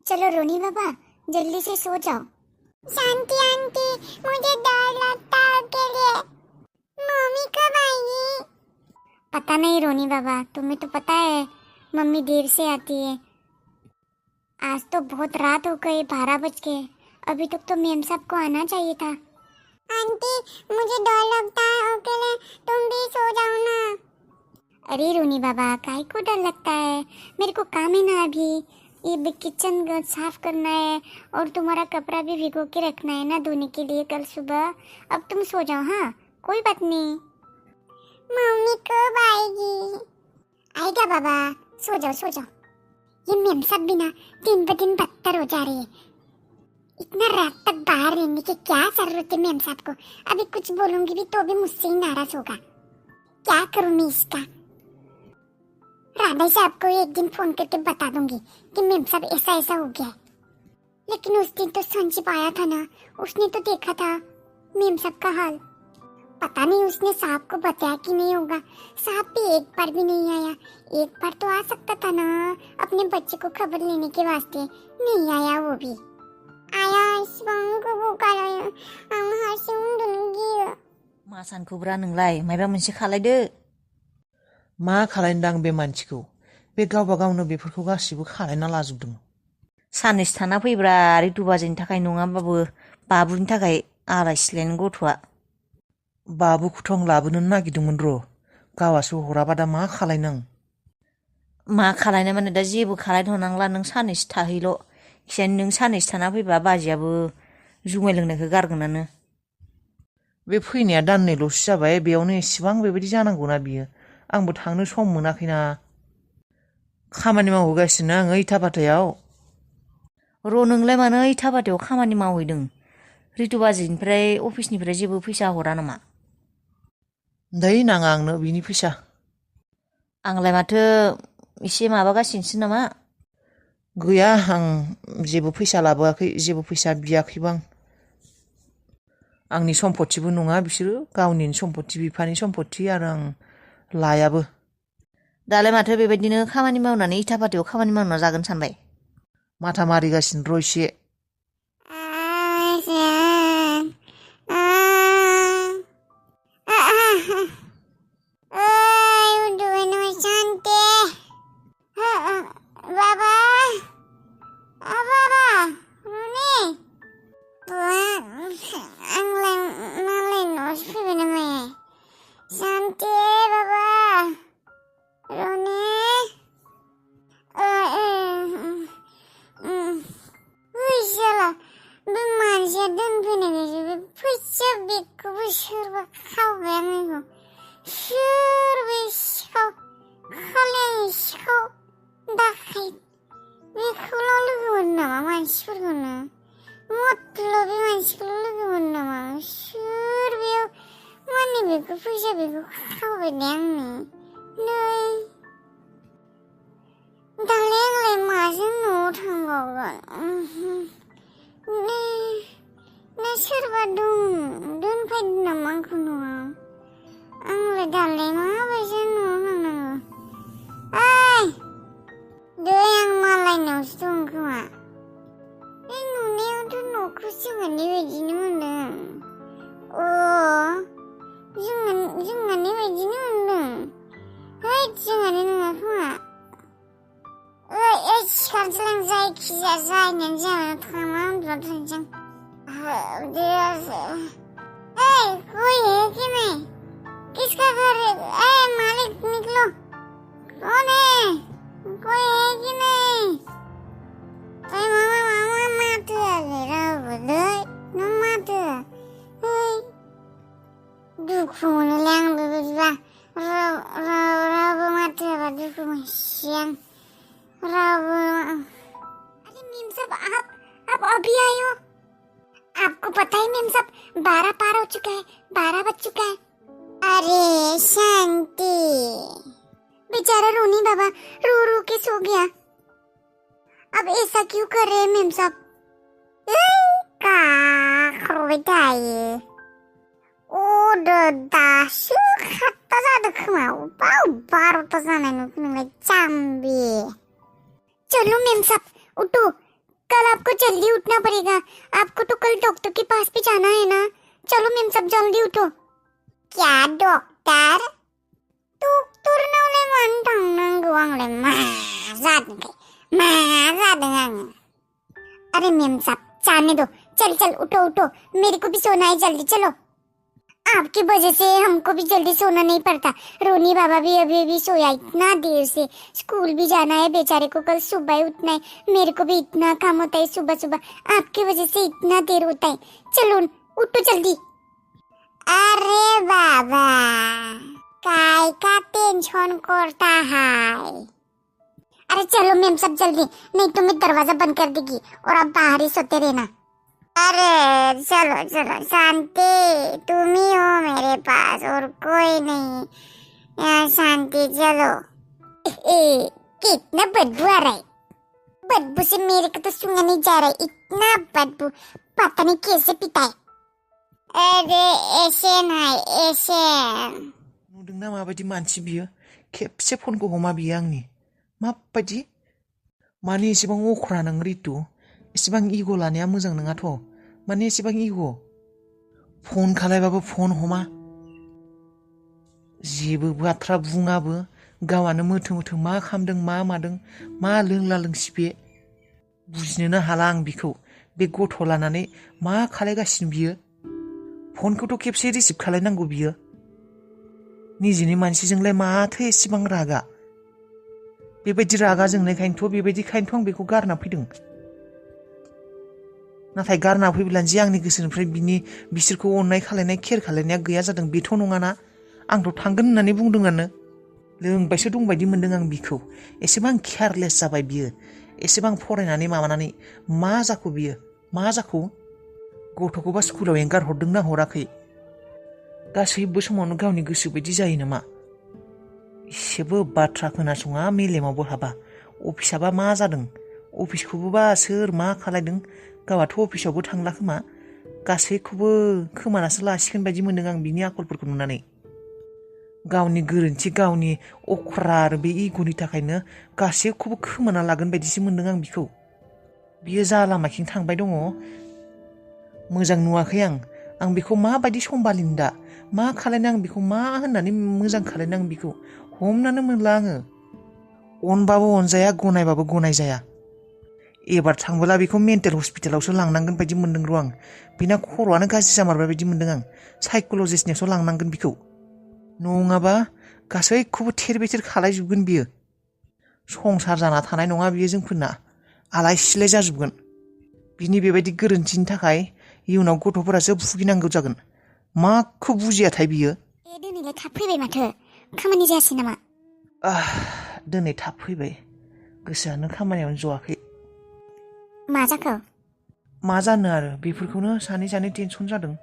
चलो रोनी बाबा जल्दी से सो जाओ। शांति आंटी, मुझे डर लगता है अकेले। मम्मी कब आएगी? पता नहीं रोनी बाबा, तुम्हें तो पता है मम्मी देर से आती है। आज तो बहुत रात हो गई, 12 बज गए। अभी तक तो मेम साहब को आना चाहिए था। आंटी मुझे डर लगता है अकेले, तुम भी सो जाओ ना। अरे रोनी बाबा काहे को डर लगता है, मेरे को काम है ना अभी। ये किचन साफ करना है और तुम्हारा कपड़ा भी भिगो के रखना है ना धोने के लिए कल सुबह। अब तुम सो जाओ, हाँ कोई बात नहीं। मम्मी कब आएगी? आएगा बाबा, सो जाओ सो जाओ। ये मेम साहब भी ना दिन ब दिन बदतर हो जा रही है। इतना रात तक बाहर रहने की क्या जरूरत है मेम साहब को। अभी कुछ बोलूंगी भी तो भी मुझसे ही नाराज होगा। क्या करूं मैं इसका। राधा साहब को एक दिन फोन करके बता दूंगी कि मेम साहब ऐसा ऐसा हो गया है। लेकिन उस दिन तो संजीव आया था ना, उसने तो देखा था मेम साहब का हाल। पता नहीं उसने साहब को बताया कि नहीं होगा। साहब भी एक बार भी नहीं आया। एक बार तो आ सकता था ना अपने बच्चे को खबर लेने के वास्ते, नहीं आया वो भी। आया को बुखार आं हारसिं उन्दुनो मा सानखौब्रा नोंलाय मायबा मोनसे खालायदो। मा खालायनोदां बे मानसिखौ, बे गावबा गावनो बेफोरखौ गासिबो खालायना लाजोबदों। साननैसो थाना फैब्रा रितु बाजैनि थाखाय नङाबाबो बाबुनि थाखाय आलाय सिलायनि गथ'आ। बाबुखौथ' आं लाबोनो नागिरदोंमोन र', गावासो हराबा दा मा खालायनो आं। मा खालायनो माने दा जेबो खालायथ'नांला, नों साननैसो थाहैल'। खिजानि नों साननैसो थाना फैबा बाजैयाबो जुमाय लोंनायखौ गारगोनानो। बे फैनाया दाननैल'सो जाबाय, बेयावनो एसेबां बेबायदि जानांगौना बियो। आंबो थांनो सम मोनाखैना। खामानि मावहोगासिनो आं ओइ थाबाथायाव। र' नोंलाय मानो ओइ थाबाथायाव खामानि मावहैदों? रितु बाजैनिफ्राय अफिसनिफ्राय जेबो फैसा हरा नामा? दै नाङा आंनो बिनि फैसा। आंलाय माथो एसे माबागासिनोसो नामा? गैया, आं जेबो फैसा लाबोआखै, जेबो फैसा बियाखैबो आं। आंनि सम्पथिबो नङा बिसोरो, गावनि सम्पथि, बिफानि सम्पथि, आरो आं लायाबो। दालाय माथो बेबायदिनो खामानि मावनानै इथा फाथायाव खामानि मावना जागोन सानबाय? माथा मारिगासिनो र' एसे। फैसा बेखौ खावबाय दे आंनो नै दालाय आंलाय माजों न'आव थांबावगोन? ना सोरबा दोनफैदों नामा आंखौ न'आव? आंलाय दालाय माबायदि न'आव थांनांगौ? ओइ दै, आं मालायनावसो दं खोमा। बे नुनायावथ' न'खौ जोंहानि बायदिनो मोनदों। जोंहानि बायदिनो मोनदों। है जोंहानि नङा खोमा। सिखारनोसैलां, जायखिजाया जाहैनायानो जाया, थांना उन्दुना थानोसै आं। कोई है कि नहीं? किसका घर है? मालिक निकलो, कौन है? कोई है कि नहीं? मामा माथो रावबो दै, नों माथो? दुखु मोनोलै आं बेबायदिबा। रावबो माथो होआबा दुखु मोनसै आं। रावबो। अरे मेम साहब, आप अभी आए हो? आपको पता है मेम साहब 12 पार हो चुका है, 12 बज चुका है। अरे शांति, बेचारा रोनी बाबा रो रो के सो गया। अब ऐसा क्यों कर रहे हैं मेम साहब? खोबाय थायो। दासो 7ता जादों खोमा। अबाव 12ता जानाय नुखो नोंलाय जाम्बि। चलो मेम साहब उठो, जल्दी उठना पड़ेगा। आपको तो कल डॉक्टर के पास भी जाना है ना। चलो मेम सब जल्दी उठो। क्या डॉक्टर? डॉक्टर नावलाय मानो थांनांगौ आंलाय मा जादों आङो। अरे मेम साहब जाने दो। चल उठो उठो, मेरे को भी सोना है, जल्दी चलो। आपकी वजह से हमको भी जल्दी सोना नहीं पड़ता। रोनी बाबा भी अभी सोया इतना देर से। स्कूल भी जाना है बेचारे को, कल सुबह ही उठना है। मेरे को भी इतना काम होता है सुबह सुबह, आपकी वजह से इतना देर होता है। चलो उठो जल्दी। अरे बाबा काय का टेंशन करता है? अरे चलो मेम सब जल्दी, नहीं तो मैं दरवाजा बंद कर देगी और आप बाहर ही सोते रहना। अरे चलो शांति, तुम ही हो मेरे पास और कोई नहीं। शांति चलो। कितना बदबू आ रहा है। बदबू से मेरे को तो सूंघा नहीं जा रहा है, इतना बदबू। पता नहीं कैसे पीता है। अरे ऐसे नहीं ऐसे। नुदोंना माबायदि मानसि बियो? खेबसे फनखौ हमा बियो आंनि। माबायदि? माने एसेबां अख्रा नों रितु? एसेबां इग' लानाया मोजां नङाथ'। माने एसेबां इग'। फन खालायबाबो फन हमा। जेबो बाथ्रा बुङाबो। गावानो मोथो मा खामदों मा मादों, मा लोंला लोंसि बे। बुजिनोनो हाला आं बिखौ। बे गथ' लानानै मा खालायगासिनो बियो? फनखौथ' खेबसे रिसिभ खालायनांगौ बियो। निजेनि मानसिजोंलाय माथो एसेबां रागा? बेबायदि रागा जोंनायखायनोथ' आं बेखौ गारना फैदों। नाथाय गारना फैब्लानो जे आंनि गोसोनिफ्राय बिसोरखौ अननाय खालायनाय केयार खालायनाया गैया जादों बेथ' नङाना। आंथ' थांगोन होननानै बुंदोंआनो। लोंबायसो दंबायदि मोनदों आं बिखौ। एसेबां केयारलेस जाबाय बियो। एसेबां फरायनानै माबानानै मा जाखो बियो? मा जाखो? गथ'खौबा स्कुलाव एंगार हरदोंना हराखै? गासैबो समावनो गावनि गोसो बायदि जायो नामा? एसेबो बाथ्रा खोनासङा, मेलेमावबो हाबा। अफिसाबा मा जादों? अफिसखौबोबा सोर मा खालायदों? गावहाथ' अफिसावबो थांला खोमा। गासैखौबो खोमानासो लासिगोन बायदि मोनदों आं बिनि आखलफोरखौ नुनानै। गावनि गोरोन्थि, गावनि अख्रा आरो बे इग'नि थाखायनो गासैखौबो खोमाना लागोन बायदिसो मोनदों आं बिखौ। बियो जा लामाथिं थांबाय दङ मोजां नुवाखै आं बेखौ माबायदि सम्भालिनो दा? मा खालायनो आं बेखौ? मा होननानै मोजां खालायनो आं बेखौ? हमनानो मोनला आङो। अनबाबो अनजाया, गनायबाबो गनायजाया। एबार थांबोला बेखौ मेन्टेल हस्पिटालावसो लांनांगोन बायदि मोनदों र' आं। बिना खर'आनो गाज्रि जामारबाय बायदि मोनदों आं। साइक'लजिस्टनियावसो लांनांगोन बिखौ। नङाबा गासैखौबो थेर बेथेर खालायजोबगोन बियो। संसार जाना थानाय नङा बियो जोंफोरना। आलाय सिलाय जाजोबगोन। बिनि बेबायदि गोरोन्थिनि थाखाय इयुनाव गथ'फोरासो भुगिनांगौ जागोन। माखौ बुजियाथाय बियो? दिनैलाय थाब फैबाय माथो, खामानि जायासै नामा? दिनै थाब फैबाय। गोसोआनो खामानियावनो ज'आखै। मा जाखो? मा जानो आरो, बेफोरखौनो सानै टेनसन जादों।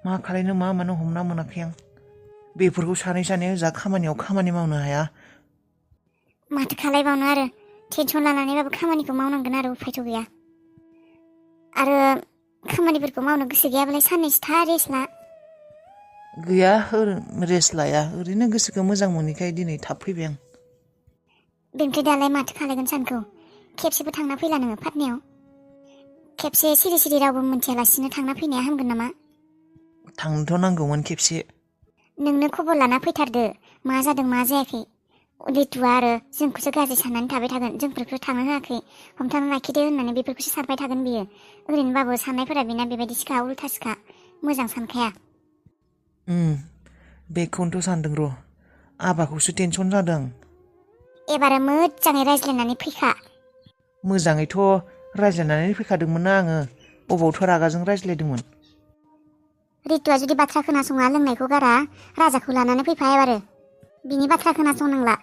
मा खालायनो मा मानो हमना मोनाखै आं। बेफोरखौ सानै ओजा खामानियाव खामानि मावनो हाया। माथो खालायबावनो आरो, टेनसन लानानैबाबो खामानिखौ मावनांगोन आरो, उफायथ' गैया। आरो खामानिफोरखौ मावनो गोसो गैयाबालाय साननैसो था, रेस्ट ला। गैया, रेस्ट लाया। ओरैनो गोसोखौ मोजां मोनैखाय दिनै थाब फैबाय आं। बेनिफ्राय दालाय माथो खालायगोन सानखौ? खेबसेबो थांना फैला नोङो पाटनायाव? खेबसे सिरि रावबो मोनथियालासिनो थांना फैनाया हामगोन नामा? थांनोथ' नांगौमोन खेबसे। नोंनो खबर लाना फैथारदो, मा जादों मा जायाखै। रितुआ आरो जोंखौसो गाज्रि साननानै थाबाय थागोन। जोंफोरखौ थांनो होआखै, हमथाना लाखिदो होननानै बेफोरखौसो सानबाय थागोन बियो। ओरैनोबाबो साननायफोरा बेना बेबायदि सिखा, उल्था सिखा, मोजां सानखाया। बेखौनोथ' सानदों र'। आबाखौसो टेनसन जादों। एबारो मोजाङै रायज्लायनानै फैखा। मोजाङैथ' रायज्लायनानै फैखादोंमोन ना आङो। अबावथ' रागाजों रायज्लायदोंमोन। रितुआ जुदि बाथ्रा खोनासङा, लोंनायखौ गारा, राजाखौ लानानै फैफा एबारो। बिनि बाथ्रा खोनासंनांला।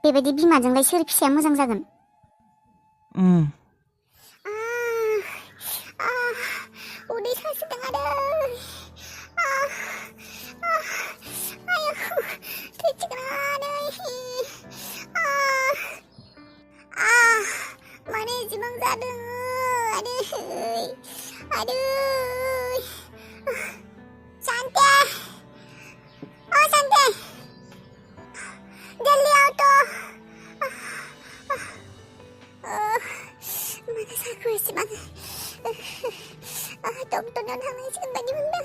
बेबायदि बिमाजोंलाय सोर फिसाया मोजां जागोन? उदै सासोदों आरो। माने एसेबां जादों? शांति, शांति, जल्दी आओ तो। mana साको एसेबां dokternya udah ngasihkan baju benda.